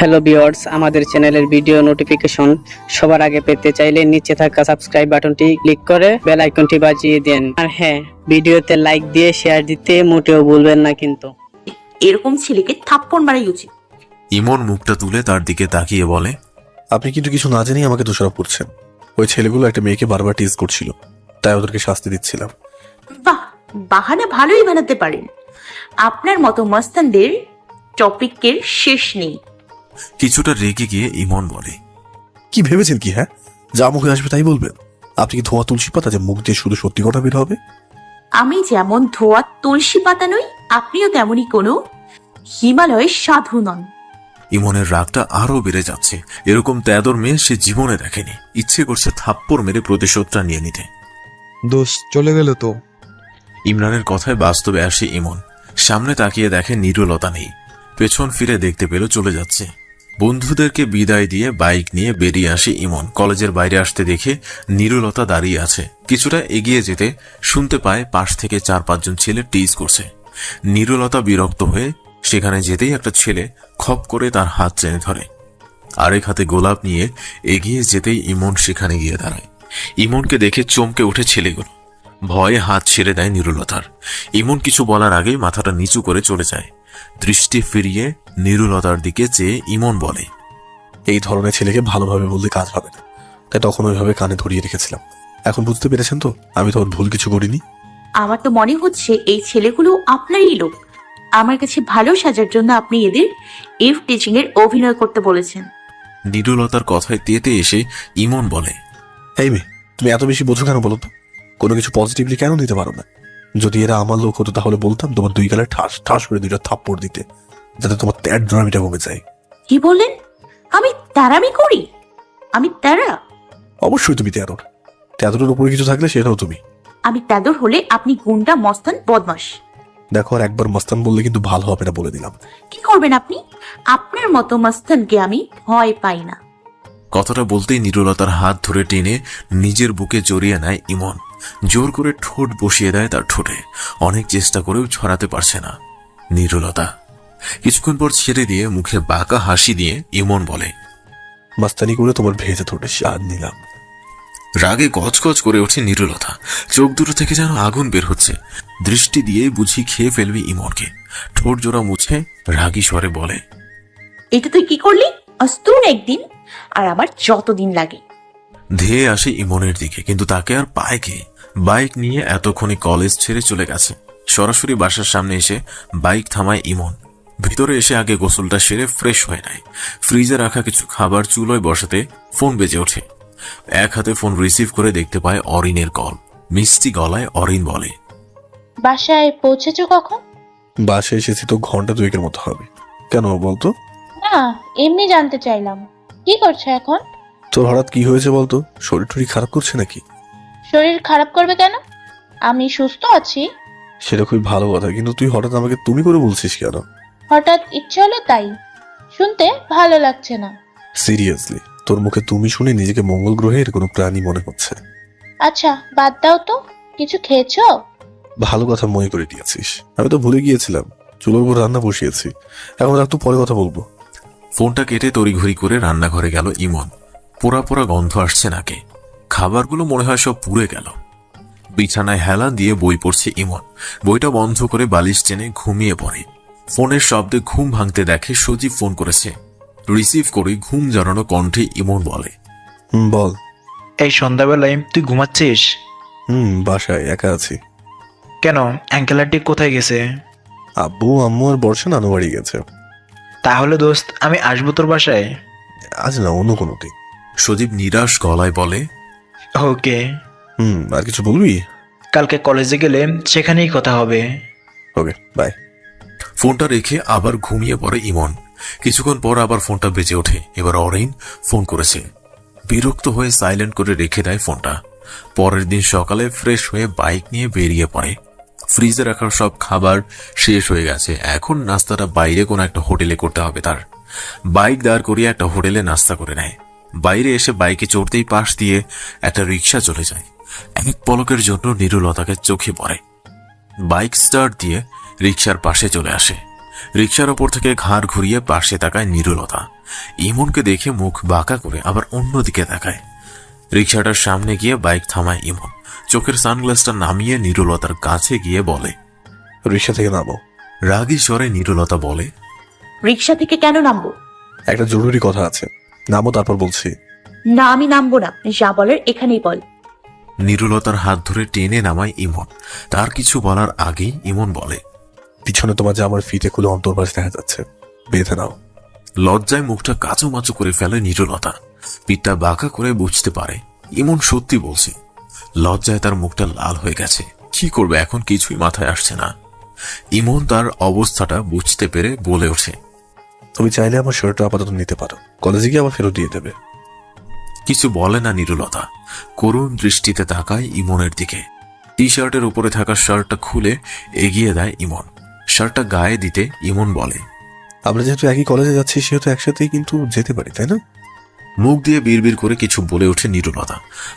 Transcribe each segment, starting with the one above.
Hello viewers, আমাদের চ্যানেলের video notification সবার আগে পেতে চাইলে নিচে থাকা সাবস্ক্রাইব বাটনটি ক্লিক করে বেল আইকনটি বাজিয়ে দেন। আর হ্যাঁ, ভিডিওতে লাইক দিয়ে শেয়ার দিতে মোটেও ভুলবেন না কিন্তু। এরকম ছেলেকে থাপ্পড় মারাই উচিত। ইমন মুখটা তুলে তার দিকে তাকিয়ে বলে, আপনি কিন্তু কিছু না জেনেই আমাকে দোষারোপ করছেন। ওই ছেলেগুলো একটা মেয়েকে বারবার টিজ করছিল, তাই ওদেরকে শাস্তি দিচ্ছিলাম। বাহ, বাহানা ভালোই বানাতে পারেন। আপনার মতো মস্তানদের টপিকের শেষ নেই। কিছুটা রেগে গিয়ে ইমন বলে, কি ভেবেছেন কি? হ্যাঁ, যা মুখে আসবে তাই বলবেন? আপনি কি ধোয়া তুলসী পাতা যে মুখ দিয়ে শুধু সত্যি কথা বের হবে? আমি যেমন ধোয়া তুলসী পাতা নই, আপনিও তেমনই কোনো হিমালয়ের সাধু নন। ইমনের রাগটা আরো বেড়ে যাচ্ছে। এরকম তেদর মেয়ে সে জীবনে দেখেনি। ইচ্ছে করছে থাপ্পড় মেরে প্রতিশোধটা নিয়ে নিতে। দোষ চলে গেল তো। ইমরানের কথায় বাস্তবে আসে ইমন। সামনে তাকিয়ে দেখে নিরুলতা নেই। পেছন ফিরে দেখতে পেল চলে যাচ্ছে। বন্ধুদেরকে বিদায় দিয়ে বাইক নিয়ে বেরিয়ে আসে ইমন। কলেজের বাইরে আসতে দেখে নিরুলতা দাঁড়িয়ে আছে। কিছুটা এগিয়ে যেতে শুনতে পায় পাশ থেকে 4-5 জন ছেলে টিজ করছে। নিরুলতা বিরক্ত হয়ে সেখানে যেতেই একটা ছেলে খপ করে তার হাত টেনে ধরে। আরেক হাতে গোলাপ নিয়ে এগিয়ে যেতেই ইমন সেখানে গিয়ে দাঁড়ায়। ইমনকে দেখে চমকে ওঠে ছেলেগুলো। ভয়ে হাত ছেড়ে দেয় নিরুলতার। ইমন কিছু বলার আগেই মাথাটা নিচু করে চলে যায়। দৃষ্টি ফিরিয়ে নিরুলতার দিকে চেয়ে ইমন বলে, এই ধরনের ছেলেকে ভালোভাবে বললে কাজ হবে না, তাই তখন ওইভাবে কানে ধরিয়ে রেখেছিলাম। এখন বুঝতে পেরেছেন তো আমি তখন ভুল কিছু করিনি। আমার তো মনে হচ্ছে এই ছেলেগুলো আপনারই লোক। আমার কাছে ভালো সাজার জন্য আপনি এদের ইভ টিচিং এর অভিনয় করতে বলেছেন। নিরুলতার কথায় তেতে এসে ইমন বলে, এই মেয়ে, তুমি এত বেশি বোঝো কেন বলো তো? কোনো কিছু পজিটিভলি কেন নিতে পারো না? যদি এরা আমার লোক হতো তাহলে বলতাম তোমার দুই গালে ঠাস ঠাস করে 2টা থাপ্পড় দিতে, যাতে তোমার ত্যাগ ড্রামিটা কমে যায়। কি বললেন? আমি তারামি করি? আমি তারা? অবশ্যই তুমি তেরোর। তেরোর উপরে কিছু থাকলে সেটাও তুমি। আমি তাদর হলে আপনি গুন্ডা, মস্তান, বদমাস। দেখো, আর একবার মস্তান বললে কিন্তু ভালো হবে না বলে দিলাম। কি করবেন আপনি? আপনার মতো মস্তানকে আমি ভয় পাই না। কথাটা বলতেই নিরুলতার হাত ধরে টেনে নিজের বুকে জড়িয়ে নেয় ইমন। জোর করে ঠোঁট বসিয়ে দেয় তার ঠোঁটে। অনেক চেষ্টা করেও ছড়াতে পারছে না নিরুলতা। কিছুক্ষণ পর ছেড়ে দিয়ে মুখে বাঁকা হাসি দিয়ে ইমন বলে, মাস্তানি করে তোমার ভেজে ঠোঁটে স্বাদ নিলাম। রাগে গজগজ করে ওঠে নিরুলতা। চোখ দুটো থেকে যেন আগুন বের হচ্ছে। দৃষ্টি দিয়ে বুঝি খেয়ে ফেলবে ইমনকে। ঠোঁট জোড়া মুছে রাগী স্বরে বলে, এটা তুই কি করলি? অস্তুন একদিন, আর আমার যতদিন লাগে। ধেয়ে আসে ইমনের দিকে, কিন্তু তাকে আর পায় কে? বাইক নিয়ে এতক্ষণে কলেজ ছেড়ে চলে গেছে। সরাসরি বাসার সামনে এসে বাইক থামায় ইমন। ভিতরে এসে আগে গোসলটা সেরে ফ্রেশ হয়ে নেয়। ফ্রিজে রাখা কিছু খাবার চুলোয় বসাতে ফোন বেজে ওঠে। এক হাতে ফোন রিসিভ করে দেখতে পায় অরিনের কল। মিষ্টি গলায় অরিন বলে, বাসায় পৌঁছেছো কখন? বাসে এসেছি তো ঘন্টা 2-এর মতো হবে। কেন বলতো? না, এমনি জানতে চাইলাম। কি করছো এখন? তোর হঠাৎ কি হয়েছে বলতো? শরীর টরীর খারাপ করছে নাকি? শরীর খারাপ করবে কেন? আমি সুস্থ আছি। সেটা খুবই ভালো কথা, কিন্তু তুই হঠাৎ আমাকে তুমি করে বলছিস কেন? হঠাৎ ইচ্ছে হলো তাই। শুনতে ভালো লাগছে না। সিরিয়াসলি, তোর মুখে তুমি শুনে নিজেকে মঙ্গল গ্রহের কোনো প্রাণী মনে হচ্ছে। আচ্ছা, বাদ দাও তো। কিছু খেয়েছো? ভালো কথা মনে করে দিয়েছিস। আমি তো ভুলে গিয়েছিলাম, চুলোর উপর রান্না বসিয়েছি। এখন একটু পরে কথা বলবো। ফোনটা কেটে তড়িঘড়ি করে রান্নাঘরে গেল ইমন। পোড়া পোড়া গন্ধ আসছে নাকে। খাবারগুলো মনে হয় সব পুড়ে গেল। বিছানায় হেলা দিয়ে বই পড়ছে ইমন। বইটা বন্ধ করে বালিশ টেনে ঘুমিয়ে পড়ে। ফোনের শব্দে ঘুম ভাঙতে দেখে সজীব ফোন করেছে। রিসিভ করে ঘুম জড়ানো কণ্ঠে ইমন বলে, বল। এই সন্ধ্যাবেলায় তুই ঘুমাচ্ছিস? বাসায় একা আছি। কেন, আঙ্কেল আন্টি কোথায় গেছে? আব্বু আম্মু আর বর্ষা নানু বাড়ি গেছে। তাহলে দোস্ত, আমি আসবো তোর বাসায়। আজ না, অন্য কোনো দিন। সজীব নিরাশ গলায় বলে, ওকে। আর কিছু বলবি? কালকে কলেজে গেলে সেখানেই কথা হবে। ওকে, বাই। ফোনটা রেখে আবার ঘুমিয়ে পড়ে ইমন। কিছুক্ষণ পর আবার ফোনটা বেজে ওঠে। এবার অরিন ফোন করেছে। বিরক্ত হয়ে সাইলেন্ট করে রেখে দেয় ফোনটা। পরের দিন সকালে ফ্রেশ হয়ে বাইক নিয়ে বেরিয়ে পড়ে। ফ্রিজে রাখার সব খাবার শেষ হয়ে গেছে। এখন নাস্তাটা বাইরে কোনো একটা হোটেলে করতে হবে তার। বাইক দাঁড় করিয়ে একটা হোটেলে নাস্তা করে নেয়। বাইরে এসে বাইকে চড়তেই পাশ দিয়ে একটা রিক্সা চলে যায়। এক পলকের জন্য নিরুলতাকে চোখে পড়ে। বাইক স্টার্ট দিয়ে রিক্সার পাশে চলে আসে। রিকশার ওপর থেকে ঘাড় ঘুরিয়ে পাশে তাকায় নিরুলতা। ইমনকে দেখে মুখ বাঁকা করে আবার অন্যদিকে তাকায়। রিকশাটার সামনে গিয়ে বাইক থামায় ইমন। চোখের সানগ্লাসটা নামিয়ে নিরুলতার কাছে গিয়ে বলে। রিক্সা থেকে নামো। রাগী স্বরে নিরুলতা বলে। রিক্সা থেকে কেন নামবো? একটা জরুরি কথা আছে, নামো তারপর বলছি। না, আমি নামবো না, যা বলার এখানেই বল। নিরুলতার হাত ধরে টেনে নামায় ইমন। তার কিছু বলার আগেই ইমন বলে। পিছনে তোমার যে আমার ফিতে খুলে অন্তর্বাস দেখা যাচ্ছে, বেঁধে নাও। লজ্জায় মুখটা কাঁচুমাচু করে ফেলে নিরুলতা। পিঠটা বাঁকা করে বুঝতে পারে ইমন সত্যি বলছে। লজ্জায় তার মুখটা লাল হয়ে গেছে। কি করবে এখন কিছুই মাথায় আসছে না। ইমন তার অবস্থাটা বুঝতে পেরে বলে ওঠে। তুমি চাইলে আমার শার্টটা আপাতত নিতে পারো, কলেজে গিয়ে আবার ফেরত দিয়ে দেবে। কিছু বলে না নিরুলতা। করুণ দৃষ্টিতে তাকায় ইমনের দিকে। টি শার্টের উপরে থাকা শার্টটা খুলে এগিয়ে দেয় ইমন। শার্টটা গায়ে দিতে ইমন বলে। আমরা যেহেতু একই কলেজে যাচ্ছি সেহেতু একসাথেই কিন্তু যেতে পারি, তাই না? মুখ দিয়ে বিড়বিড় করে কিছু বলে ওঠে নিরুলতা।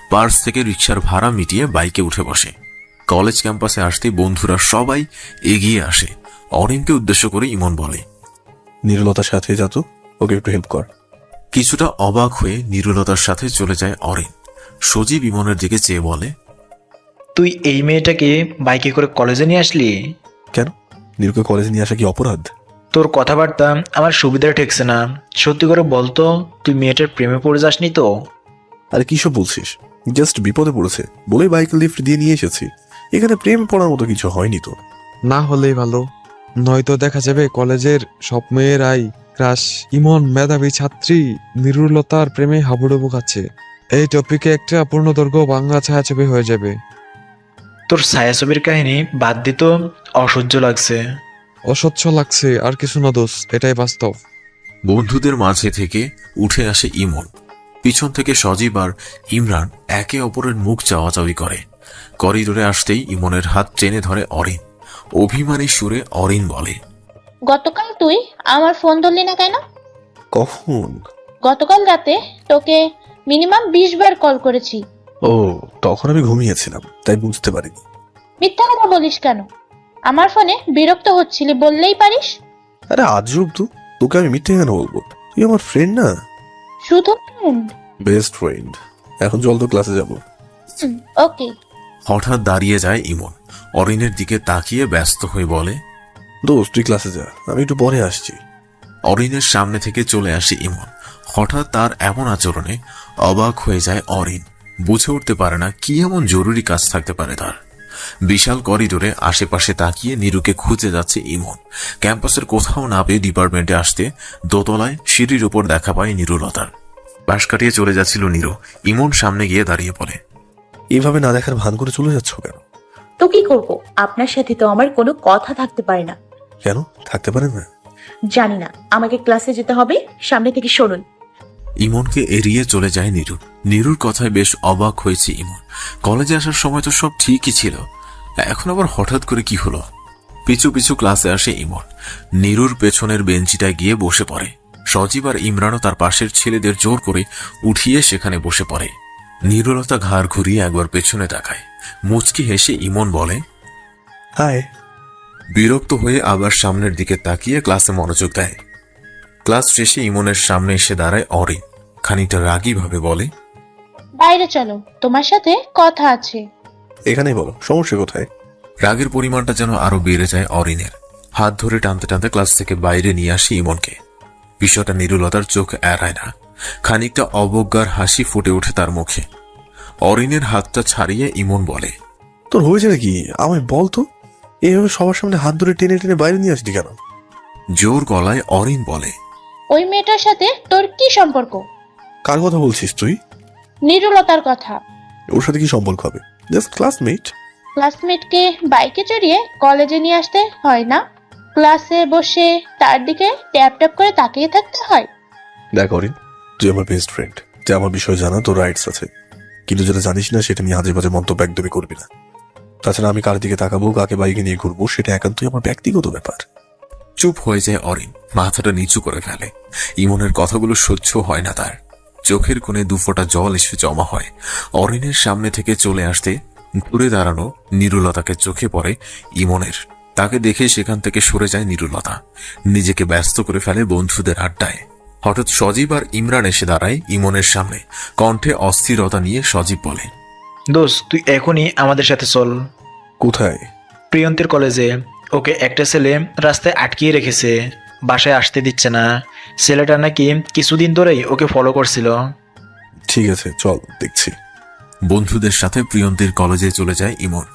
পার্স থেকে রিকশার ভাড়া মিটিয়ে বাইকে উঠে বসে। কলেজ ক্যাম্পাসে আসতেই বন্ধুরা সবাই এগিয়ে আসে। অরিনকে উদ্দেশ্য করে ইমন বলে। নিরুলতার সাথে যা তো, ওকে একটু হেল্প কর। কিছুটা অবাক হয়ে নিরুলতার সাথে চলে যায় অরিন। সজীব ইমনের দিকে চেয়ে বলে। তুই এই মেয়েটাকে বাইকে করে কলেজে নিয়ে আসলি? কেন, নিরুকে কলেজে নিয়ে আসা কি অপরাধ? তোর কথাবার্তা আমার সুবিধা ঠেকছে না। সত্যি করে বলতো, তুই মেয়েটার প্রেমে পড়ে যাসনি তো? আরে কি সব বলছিস? জাস্ট বিপদে পড়েছে বলেই বাইক লিফট দিয়ে নিয়ে এসেছি। এখানে প্রেম পড়ার মতো কিছু হয়নি তো। না হলেই ভালো, নয়তো দেখা যাবে কলেজের সব মেয়েরাই ক্রাশ ইমন মেধাবী ছাত্রী নিরুলতার প্রেমে হাবুডুবু খাচ্ছে। এই টপিকে একটা পূর্ণদৈর্ঘ্য বাংলা ছায়াছবি হয়ে যাবে। তোর ছায়াছবির কাহিনী বাদ দিত, অসহ্য লাগছে। অস্বচ্ছ লাগছে আর কিছু না দোষ, এটাই বাস্তব। বন্ধুদের মাঝে থেকে উঠে আসে ইমন। পিছন থেকে সজীব আর ইমরান একে অপরের মুখ চাওয়াচাওয়ি করে। করিডোরে আসতেই ইমনের হাত টেনে ধরে অরিন। অভিমানী সুরে অরিন বলে। গতকাল তুই আমার ফোন ধরলি না কেন? কখন? গতকাল রাতে তোকে মিনিমাম 20 বার কল করেছি। ও, তখন আমি ঘুমিয়েছিলাম তাই বুঝতে পারিনি। মিথ্যা কথা বলিস কেন? আমার ফোনে বিরক্ত হচ্ছিলি বললেই পারিস। আরে আজব তো, তোকে আমি মিথ্যে কেন বলবো? তুই আমার ফ্রেন্ড না? শুধু ফ্রেন্ড? Best friend. এখন চল তো ক্লাসে যাবো। ওকে। হঠাৎ দাঁড়িয়ে যায় ইমন। অরিনের দিকে তাকিয়ে ব্যস্ত হয়ে বলে। দোস্ত তুই ক্লাসে যা, আমি একটু পরে আসছি। অরিনের সামনে থেকে চলে আসে ইমন। হঠাৎ তার এমন আচরণে অবাক হয়ে যায় অরিন। বুঝে উঠতে পারে না কি এমন জরুরি কাজ থাকতে পারে তার। বিশাল করিডোরে আশেপাশে তাকিয়ে নিরুকে খুঁজে যাচ্ছে ইমন। ক্যাম্পাসের কোথাও না পেয়ে ডিপার্টমেন্টে আসতে দোতলায় সিঁড়ির উপর দেখা পায় নিরুলতার। পাশ কাটিয়ে চলে যাচ্ছিল নিরু। ইমন সামনে গিয়ে দাঁড়িয়ে পড়ে। এইভাবে না দেখার ভান করে চলে যাচ্ছ কেন? তো কি করব? আপনার সাথে তো আমার কোনো কথা থাকতে পারে না। কেন থাকতে পারে না? জানি না, আমাকে ক্লাসে যেতে হবে, সামনে থেকে সরুন। ইমনকে এড়িয়ে চলে যায় নিরু। নিরুর কথায় বেশ অবাক হয়েছে ইমন। কলেজে আসার সময় তো সব ঠিকই ছিল, এখন আবার হঠাৎ করে কি হলো? পিছু পিছু ক্লাসে আসে ইমন। নিরুর পেছনের বেঞ্চিটায় গিয়ে বসে পড়ে। সজীব আর ইমরানও তার পাশের ছেলেদের জোর করে উঠিয়ে সেখানে বসে পড়ে। নিরুলতা ঘাড় ঘুরিয়ে একবার পেছনে তাকায়। মুচকি হেসে ইমন বলে। হাই। বিরক্ত হয়ে আবার সামনের দিকে তাকিয়ে ক্লাসে মনোযোগ দেয়। ক্লাস শেষে ইমনের সামনে এসে দাঁড়ায় অরিন। খানিকটা রাগী ভাবে বলে। বাইরে চলো, তোমার সাথে কথা আছে। এখানেই বলো, সমস্যা কোথায়? রাগের পরিমাণটা যেন আরো বেড়ে যায় অরিনের। হাত ধরে টানতে টানতে ক্লাস থেকে বাইরে নিয়ে আসে ইমনকে। বিষয়টা নিরুলতার চোখ এড়ায় না। খানিকটা অবজ্ঞার হাসি ফুটে ওঠে তার মুখে। অরিনের হাতটা ছাড়িয়ে ইমন বলে। তোর হয়েছে নাকি? আমায় বল তো, এইভাবে সবার সামনে হাত ধরে টেনে টেনে বাইরে নিয়ে আসলি কেন? জোর গলায় অরিন বলে। ওই মেয়েটার সাথে তোর কি সম্পর্ক? কার কথা বলছিস তুই? নিরুলতার কথা। ওর সাথে কি সম্পর্ক হবে? Just classmate. ক্লাসমেটকে বাইকে চড়িয়ে কলেজে নিয়ে আসতে হয় না? ক্লাসে বসে তার দিকে ট্যাপ ট্যাপ করে তাকিয়ে থাকতে হয়? দেখ অরিন, তুই আমার বেস্ট ফ্রেন্ড, যে আমার বিষয় জানা তোর রাইটস আছে, কিন্তু যেটা জানিস না সেটা নিয়ে আজে বাজে মন্তব্য একদমই করবি না। তাছাড়া আমি কার দিকে তাকাবো, কাকে বাইকে নিয়ে ঘুরবো, সেটা একান্তই আমার ব্যক্তিগত ব্যাপার। চুপ হয়ে যায় অরিন। মাথাটা নিচু করে ফেলে। ইমনের কথাগুলো সহ্য হয় না তার। চোখের কোণে দুফোঁটা জল এসে জমা হয়। অরিনের সামনে থেকে চলে আসতে ঘুরে দাঁড়ানো নিরুলতাকে চোখে পড়ে ইমনের। তাকে দেখে সেখান থেকে সরে যায় নিরুলতা, নিজেকে ব্যস্ত করে ফেলে বন্ধুদের আড্ডায়। হঠাৎ সজীব আর ইমরান এসে দাঁড়ায় ইমনের সামনে। কণ্ঠে অস্থিরতা নিয়ে সজীব বলে, দোস্ত তুই এখনই আমাদের সাথে চল। কোথায়? প্রিয়ন্তীর কলেজে। ওকে একটা ছেলে রাস্তায় আটকিয়ে রেখেছে, বাসায় আসতে দিচ্ছে না। ছেলেটা নাকি কিছুদিন ধরেই ওকে ফলো করছিল। ঠিক আছে, চল দেখছি। বন্ধুদের সাথে প্রিয়ন্তীর কলেজে চলে যায় ইমন।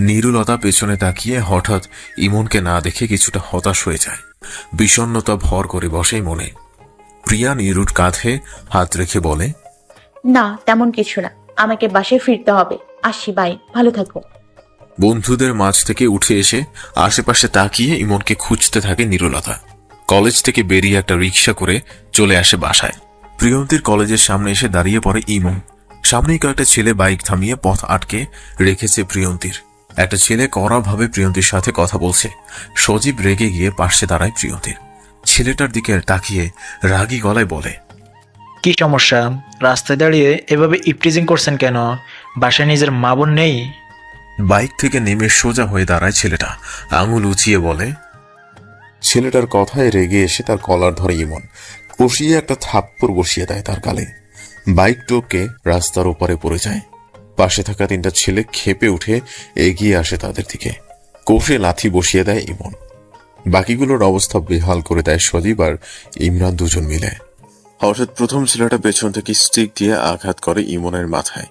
নিরুলতা পেছনে তাকিয়ে হঠাৎ ইমনকে না দেখে কিছুটা হতাশ হয়ে যায়। বিষণ্ণতা ভর করে বসে মনে। প্রিয়া নিরুর কাঁধে হাত রেখে বলে, না তেমন কিছু না, আমাকে বাসায় ফিরতে হবে। আসি, বাই, ভালো থাকো। বন্ধুদের মাঝ থেকে উঠে এসে আশেপাশে তাকিয়ে ইমনকে খুঁজতে থাকে নিরুলতা। কলেজ থেকে বেরিয়ে একটা রিক্সা করে চলে আসে বাসায়। প্রিয়ন্তীর কলেজের সামনে এসে দাঁড়িয়ে পড়ে ইমন। সামনেই কয়েকটা ছেলে বাইক থামিয়ে পথ আটকে রেখেছে প্রিয়ন্তীর। একটা ছেলে কড়াভাবে প্রিয়ন্তীর সাথে কথা বলছে। সজীব রেগে গিয়ে পাশে দাঁড়ায় প্রিয়ন্তীর। ছেলেটার দিকে তাকিয়ে রাগী গলায় বলে, কি সমস্যা? রাস্তায় দাঁড়িয়ে এভাবে ইপটিজিং করছেন কেন? বাসায় নিজের মা বোন নেই? বাইক থেকে নেমে সোজা হয়ে দাঁড়ায় ছেলেটা, আঙুল উঁচিয়ে বলে। ছেলেটার কথায় রেগে এসে তার কলার ধরে ইমন, কষিয়ে একটা থাপ্পড় বসিয়ে দেয় তার গালে। বাইক টোপকে রাস্তার ওপারে পড়ে যায়। পাশে থাকা তিনটা ছেলে ক্ষেপে উঠে এগিয়ে আসে তাদের দিকে, কষে লাথি বসিয়ে দেয় ইমন। বাকিগুলোর অবস্থা বেহাল করে দেয় সজীব আর ইমরান দুজন মিলে। হঠাৎ প্রথম ছেলেটা পেছন থেকে স্টিক দিয়ে আঘাত করে ইমনের মাথায়।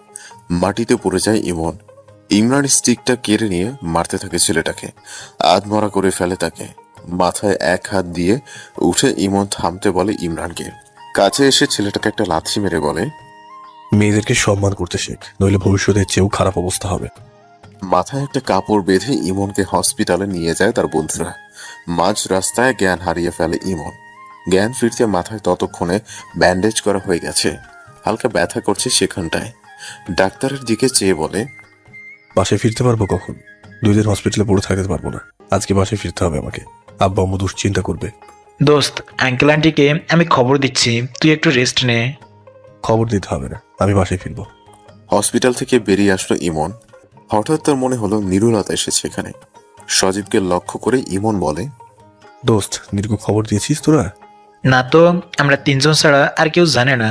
মাটিতে পড়ে যায় ইমন। ইমরান স্টিকটা কেড়ে নিয়ে মারতে থাকে ছেলেটাকে, আধমরা করে ফেলে তাকে। মাথায় এক হাত দিয়ে উঠে ইমন থামতে বলে ইমরানকে। কাছে এসে ছেলেটাকে একটা লাথি মেরে বলে, মেয়েদেরকে সম্মান করতে শেখ, নইলে ভবিষ্যতের চেয়েও খারাপ অবস্থা হবে। মাথায় একটা কাপড় বেঁধে ইমনকে হসপিটালে নিয়ে যায় তার বন্ধুরা। মাঝ রাস্তায় জ্ঞান হারিয়ে ফেলে ইমন। জ্ঞান ফিরতে মাথায় ততক্ষণে ব্যান্ডেজ করা হয়ে গেছে, হালকা ব্যথা করছে সেখানটায়। ডাক্তারের দিকে চেয়ে বলে, বাসায় ফিরতে পারবো কখন? 2 দিন হসপিটালে পড়ে থাকতে পারবো না, আজকে বাসায় ফিরতে হবে আমাকে। আব্বা আম্মু দুশ্চিন্তা করবে। দোস্ত আঙ্কেল আন্টিকে আমি খবর দিচ্ছি, তুই একটু রেস্ট নে। খবর দিতে হবে না, আমি বাসায় ফিরবো। হসপিটাল থেকে বেরিয়ে আসলো ইমন। হঠাৎ তার মনে হলো নিরুলতা এসেছে এখানে। সজীবকে লক্ষ্য করে ইমন বলে, দোস্ত, নিরুকে খবর দিয়েছিস তোরা? না তো, আমরা 3 জন ছাড়া আর কেউ জানে না।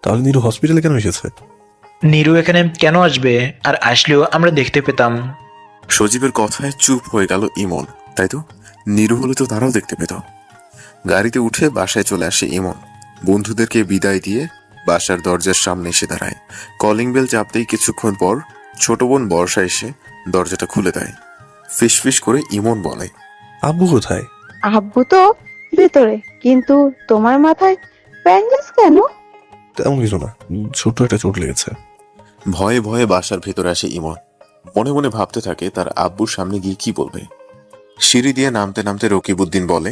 তাহলে নিরু হসপিটালে কেন এসেছে? নিরু এখানে কেন আসবে? আর আসলেও আমরা দেখতে পেতাম। সজীবের কথায় চুপ হয়ে গেল ইমন। তাই তো, নিরু হলে তো তারাও দেখতে পেত। গাড়িতে উঠে বাসায় চলে আসে ইমন। বন্ধুদেরকে বিদায় দিয়ে বাসার দরজার সামনে এসে দাঁড়ায়। কলিং বেল চাপতেই কিছুক্ষণ পর ছোট বোন বর্ষা এসে দরজাটা খুলে দেয়। ফিসফিস করে ইমন বলে, আব্বু কোথায়? আব্বু তো ভেতরে, কিন্তু তোমার মাথায় ব্যান্ডেজ কেন? তেমন কিছু না, ছোট্ট একটা চোট লেগেছে। ভয়ে ভয়ে বাসার ভেতরে আসে ইমন। মনে মনে ভাবতে থাকে তার আব্বুর সামনে গিয়ে কি বলবে। সিঁড়ি দিয়ে নামতে নামতে রকিবউদ্দিন বলে,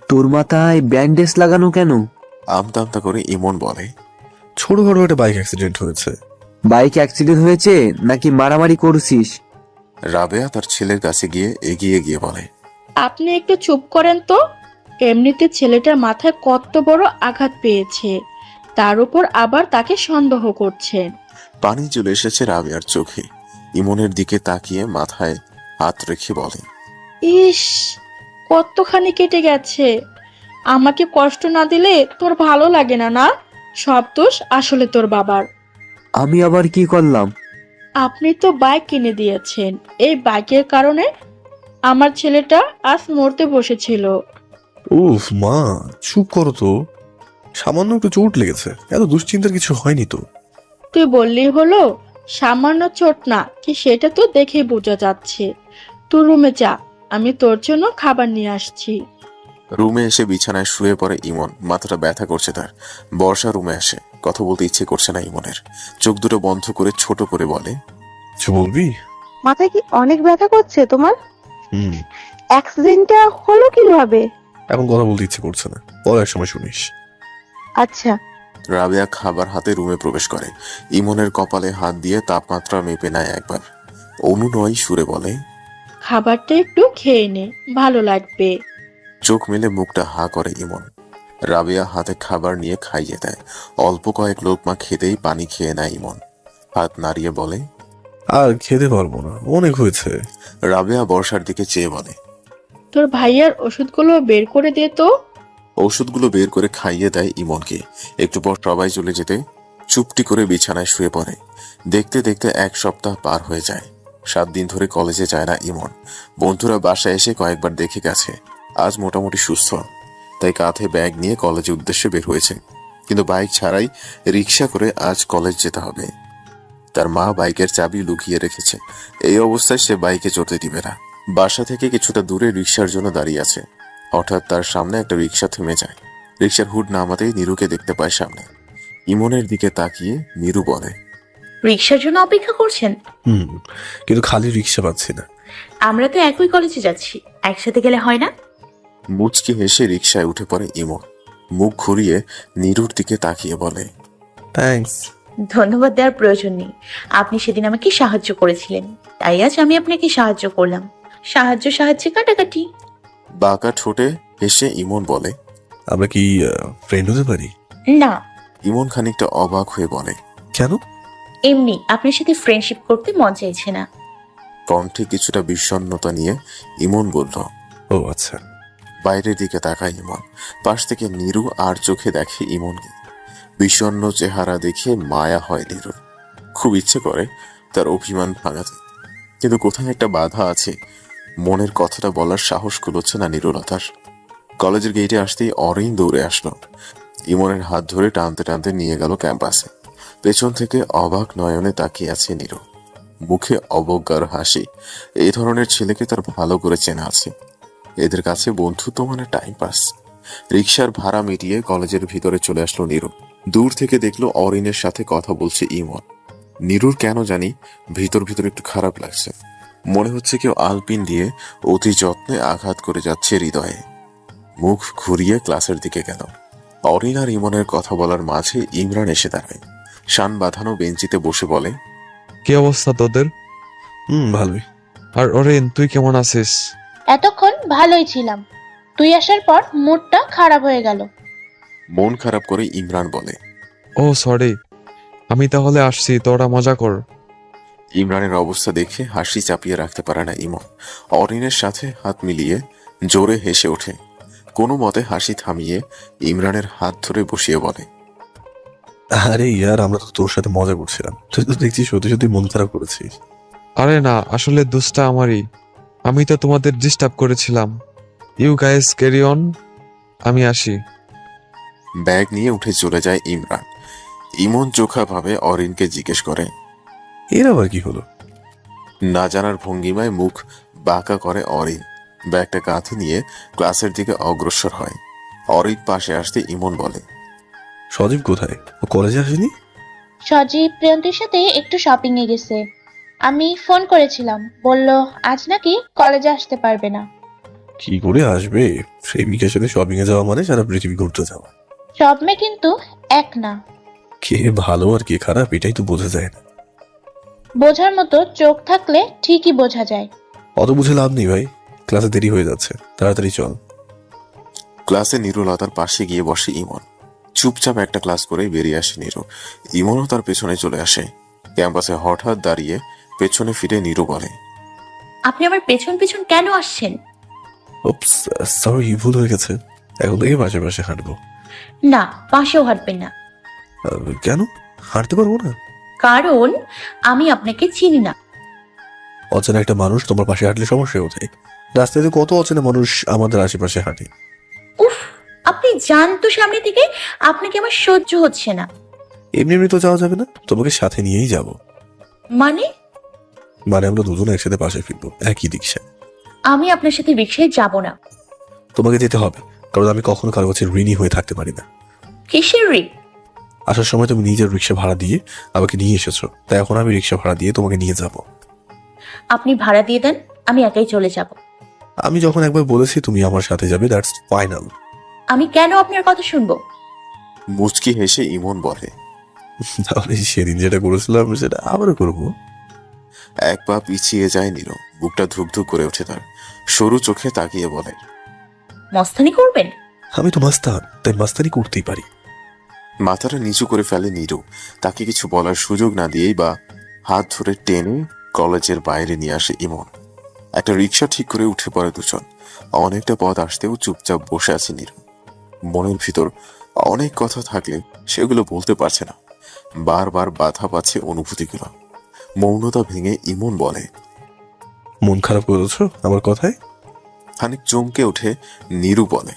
তোর মাথায় ব্যান্ডেজ লাগানো কেন? আমতা আমতা করে ইমন বলে, ছোটখাটো একটা বাইক অ্যাক্সিডেন্ট হয়েছে। বাইক অ্যাক্সিডেন্ট হয়েছে নাকি মারামারি করছিস? রাবেয়া তার ছেলের কাছে গিয়ে এগিয়ে গিয়ে বলে, আপনি একটু চুপ করেন তো। এমনিতে ছেলেটার মাথায় কত বড় আঘাত পেয়েছে, তার উপর আবার তাকে সন্দেহ করছেন। পানি চলে এসেছে রাবেয়ার চোখে। ইমনের দিকে তাকিয়ে মাথায় হাত রেখে বলে, ইস, কতখানি কেটে গেছে। আমাকে কষ্ট না দিলে তোর ভালো লাগে না? না, সব দোষ আসলে তোর বাবার। আমি আবার কি করলাম? আপনি তো বাইক কিনে দিয়েছেন, এই বাইকের কারণে আমার ছেলেটা আজ মরতে বসেছিল। উফ মা, চুপ করো তো। সামান্য একটু চোট লেগেছে, এত দুশ্চিন্তার কিছু হয়নি তো। তুই বললি হলো, সামান্য চোট না কি সেটা তো দেখেই বোঝা যাচ্ছে। তুই রুমে যা, আমি তোর জন্য খাবার নিয়ে আসছি। রুমে এসে বিছানায় শুয়ে পড়ে ইমন। মাথাটা ব্যথা করছে তার। বর্ষা রুমে আসে। কথা বলতে ইচ্ছে করছে না ইমনের। চোখ দুটো বন্ধ করে ছোট করে বলে, কিছু বলবি? মাথায় কি অনেক ব্যথা করছে তোমার? হুম। অ্যাক্সিডেন্টটা হলো কিভাবে? এখন কথা বলতে ইচ্ছে করছে না, পরে এক সময় শুনিস। আচ্ছা। রাবেয়া খাবার হাতে রুমে প্রবেশ করে। ইমনের কপালে হাত দিয়ে তাপমাত্রা মেপে নেয় একবার। অনুনয় সুরে বলে, খাবারটা একটু খেয়ে নে, ভালো লাগবে। চোখ মেলে মুখটা হা করে ইমন। রাবেয়া হাতে খাবার নিয়ে খাইয়ে দেয়। অল্প কয়েক লোকমা খেতেই পানি খেয়ে নেয় ইমন। হাত নাড়িয়ে বলে, আর খেতে পারবো না, অনেক হয়েছে। রাবেয়া বর্ষার দিকে চেয়ে বলে, তোর ভাইয়ার ওষুধগুলো বের করে দে তো। ওষুধগুলো বের করে খাইয়ে দেয় ইমনকে। একটু পর সবাই চলে যেতে চুপটি করে বিছানায় শুয়ে পড়ে। দেখতে দেখতে 1 সপ্তাহ পার হয়ে যায়। 7 দিন ধরে কলেজে যায় না ইমন। বন্ধুরা বাসায় এসে কয়েকবার দেখে গেছে। আজ মোটামুটি সুস্থ, তাই কাঁধে ব্যাগ নিয়ে কলেজের উদ্দেশ্যে বের হয়েছে। কিন্তু বাইক ছাড়াই রিক্সা করে আজ কলেজ যেতে হবে। তার মা বাইকের চাবি লুকিয়ে রেখেছে। এই অবস্থায় সে বাইকে চড়তে দিবে না। বাসা থেকে কিছুটা দূরে রিক্সার জন্য দাঁড়িয়ে আছে। হঠাৎ তার সামনে একটা রিক্সা থেমে যায়। রিক্সার হুড নামাতেই নীরুকে দেখতে পায় সামনে। ইমনের দিকে তাকিয়ে নীরু বলে, রিক্সার জন্য অপেক্ষা করছেন? কিন্তু খালি রিক্সা পাচ্ছি না। আমরা তো একই কলেজে যাচ্ছি, একসাথে গেলে হয় না? মুচকি হেসে রিক্সায় উঠে পড়ে ইমন। মুখ ঘুরিয়ে নীরুর দিকে তাকিয়ে বলে, থ্যাঙ্কস। ধন্যবাদ দেওয়ার প্রয়োজন নেই। আপনি সেদিন আমাকে সাহায্য করেছিলেন, তাই আজ আমি আপনাকে সাহায্য করলাম। সাহায্যে কাটাকাটি। বাঁকা ঠোঁটে হেসে ইমন বলে, আমরা কি ফ্রেন্ড হতে পারি? না, ইমন খানিকটা অবাক হয়ে বলে, কেন? এমনি আপনার সাথে ফ্রেন্ডশিপ করতে মন চাইছে না। কণ্ঠে কিছুটা বিষণ্ণতা নিয়ে ইমন বলল। ও আচ্ছা। বাইরের দিকে তাকায় ইমন। পাশ থেকে নীরু আর চোখে দেখে ইমনকে। বিষণ্ণ চেহারা দেখে মায়া হয় নীরুর। খুব ইচ্ছে করে তার অভিমান ভাঙাতে, কিন্তু কোথায় একটা বাধা আছে। মনের কথাটা বলার সাহস কুলোচ্ছে না নীরুলতার। কলেজের গেটে আসতেই অরিন দৌড়ে আসলো। ইমনের হাত ধরে টানতে টানতে নিয়ে গেল ক্যাম্পাসে। পেছন থেকে অবাক নয়নে তাকিয়ে আছে নীরু, মুখে অবজ্ঞার হাসি। এই ধরনের ছেলেকে তার ভালো করে চেনা আছে। এদের কাছে বন্ধুত্ব মানে টাইম পাস। রিক্সার ভাড়া মিটিয়ে কলেজের ভিতরে চলে আসলো নীরু। দূর থেকে দেখলো অরিনের সাথে কথা বলছে ইমন। নীরুর কেন জানি ভিতর ভিতর একটু খারাপ লাগছে। মনে হচ্ছে কেউ আলপিন দিয়ে অতি যত্নে আঘাত করে যাচ্ছে হৃদয়ে। মুখ ঘুরিয়ে ক্লাসের দিকে গেল। অরিন আর ইমনের কথা বলার মাঝে ইমরান এসে দাঁড়ায়। শান বাঁধানো বেঞ্চিতে বসে বলে, কি অবস্থা তোদের? ভালোই। আর ওরেন, তুই কেমন আছিস? এতক্ষণ ভালোই ছিলাম, তুই আসার পর মুডটা খারাপ হয়ে গেল। মন খারাপ করে ইমরান বলে। ও সরি, আমি তাহলে আসছি, তোরা মজা কর। ইমরানের অবস্থা দেখে হাসি চাপিয়ে রাখতে পারে না ইমন। অরিনের সাথে হাত মিলিয়ে জোরে হেসে ওঠে। কোনো মতে হাসি থামিয়ে ইমরানের হাত ধরে বসিয়ে বলে, আরে ইয়ার, আমরা তো তোর সাথে মজা করছিলাম, তুই তো দেখছি সত্যি সত্যি মন খারাপ করেছিস। আরে না, আসলে দোষটা আমারই। আমি তো তোমাদের ডিস্টার্ব করেছিলাম। ইউ গাইস ক্যারি অন, আমি আসি। ব্যাগ নিয়ে উঠে চলে যায় ইমরান। ইমন চোখা ভাবে অরিনকে জিজ্ঞেস করে, এর আবার কি হলো? না জানার ভঙ্গিমায় মুখ বাঁকা করে অরিন। ব্যাগটা কাঁধে নিয়ে ক্লাসের দিকে অগ্রসর হয়। অরিন পাশে আসতে ইমন বলে, সজীব কোথায়? ও কলেজে আসেনি? সজীব প্রিয়ন্তীর সাথে একটু শপিং এ গেছে। আমি ফোন করেছিলাম, বলল আজ নাকি কলেজে আসতে পারবে না। কি করে আসবে? প্রেমিকের সাথে শপিং এ যাওয়া মানে সারা পৃথিবী ঘুরতে যাওয়া। সব মেয়ে কিন্তু এক না। কে ভালো আর কে খারাপ এটাই তো বোঝা যায় না। বোঝার মতো চোখ থাকলে ঠিকই বোঝা যায়। অত বুঝে লাভ নেই ভাই, ক্লাসে দেরি হয়ে যাচ্ছে, তাড়াতাড়ি চল। ক্লাসে নীরুলতার পাশে গিয়ে বসে ইমন। চুপচাপ একটা ক্লাস করে বেরিয়ে আসে নীরু। ইমনও তার পেছনে চলে আসে। ক্যাম্পাসে হঠাৎ দাঁড়িয়ে পেছনে ফিরে নীরু বলে, আপনি আমার পেছন পেছন কেন আসছেন? উপস, সরি, ভুল হয়ে গেছে। এখন থেকে পাশে পাশে হাঁটবো। না, পাশেও হাঁটবেন না। কেন? হাঁটতে পারবো না? কারণ আমি আপনাকে চিনি না। অচেনা একটা মানুষ তোমার পাশে হাঁটলে সমস্যা কোথায়? রাস্তায় তো কত অচেনা মানুষ আমাদের আশেপাশে হাঁটে। উফ, আপনি যান তো সামনে থেকে, আপনাকে আমার সহ্য হচ্ছে না। এমনি এমনি তো যাওয়া যাবে না, তোমাকে সাথে নিয়েই যাব। মানে? মানে আমরা দুজন একসাথে পাশে ফিরবো, একই রিক্সায়। আমি আপনার সাথে রিক্সায় যাব না। তোমাকে যেতে হবে, কারণ আমি কখনো কারো কাছে ঋণী হয়ে থাকতে পারি না। কিসের ঋণ? আসার সময় তুমি নিজের রিক্সা ভাড়া দিয়ে আমাকে নিয়ে এসেছো, তাই এখন আমি রিক্সা ভাড়া দিয়ে তোমাকে নিয়ে যাব। আপনি ভাড়া দিয়ে দেন, আমি একাই চলে যাব। আমি যখন একবার বলেছি তুমি আমার সাথে যাবে, দ্যাটস ফাইনাল। আমি কেন আপনার কথা শুনবো? মুচকি হেসে ইমন বলে, তাহলে সেদিন যেটা করেছিলাম সেটা আবারও করবো। এক পা পিছিয়ে যায় নীরু। বুকটা ধুক ধুক করে ওঠে তার। সরু চোখে তাকিয়ে বলে, মস্তানি করবেন? আমি তো মাস্তান, তাই মাস্তানি করতেই পারি। মাথাটা নিচু করে ফেলে নীরু। তাকে কিছু বলার সুযোগ না দিয়েই বা হাত ধরে টেনে কলেজের বাইরে নিয়ে আসে ইমন। একটা রিক্সা ঠিক করে উঠে পড়ে দুজন। অনেকটা পথ আসতেও চুপচাপ বসে আছে নীরু। মনের ভিতর অনেক কথা থাকলে সেগুলো বলতে পারছে না, বারবার বাধা পাচ্ছে অনুভূতিগুলো। মৌনতা ভেঙে ইমন বলে, মন খারাপ করেছো আমার কথায়? খানিক চমকে উঠে নীরু বলে,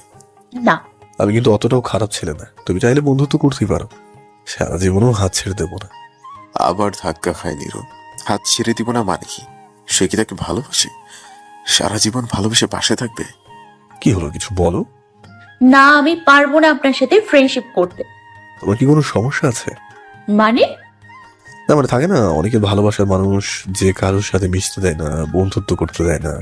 না। আমি কিন্তু অতটাও খারাপ ছেলে না, তুমি চাইলে বন্ধুত্ব করতেই পারো, সারা জীবনও হাত ছেড়ে দেবো না। আবার ধাক্কা খায় নীরু। হাত ছেড়ে দিব না মানে কি? সে কি তাকে ভালোবাসে? সারা জীবন ভালোবেসে পাশে থাকবে? কি হলো, কিছু বলো। না, আমি পারবো না আপনার সাথে ফ্রেন্ডশিপ করতে। তোমার কি কোনো সমস্যা আছে? মানে? না মানে থাকে না, অনেকে ভালোবাসার মানুষ যে কারোর সাথে মিশতে দেয় না, বন্ধুত্ব করতে দেয় না,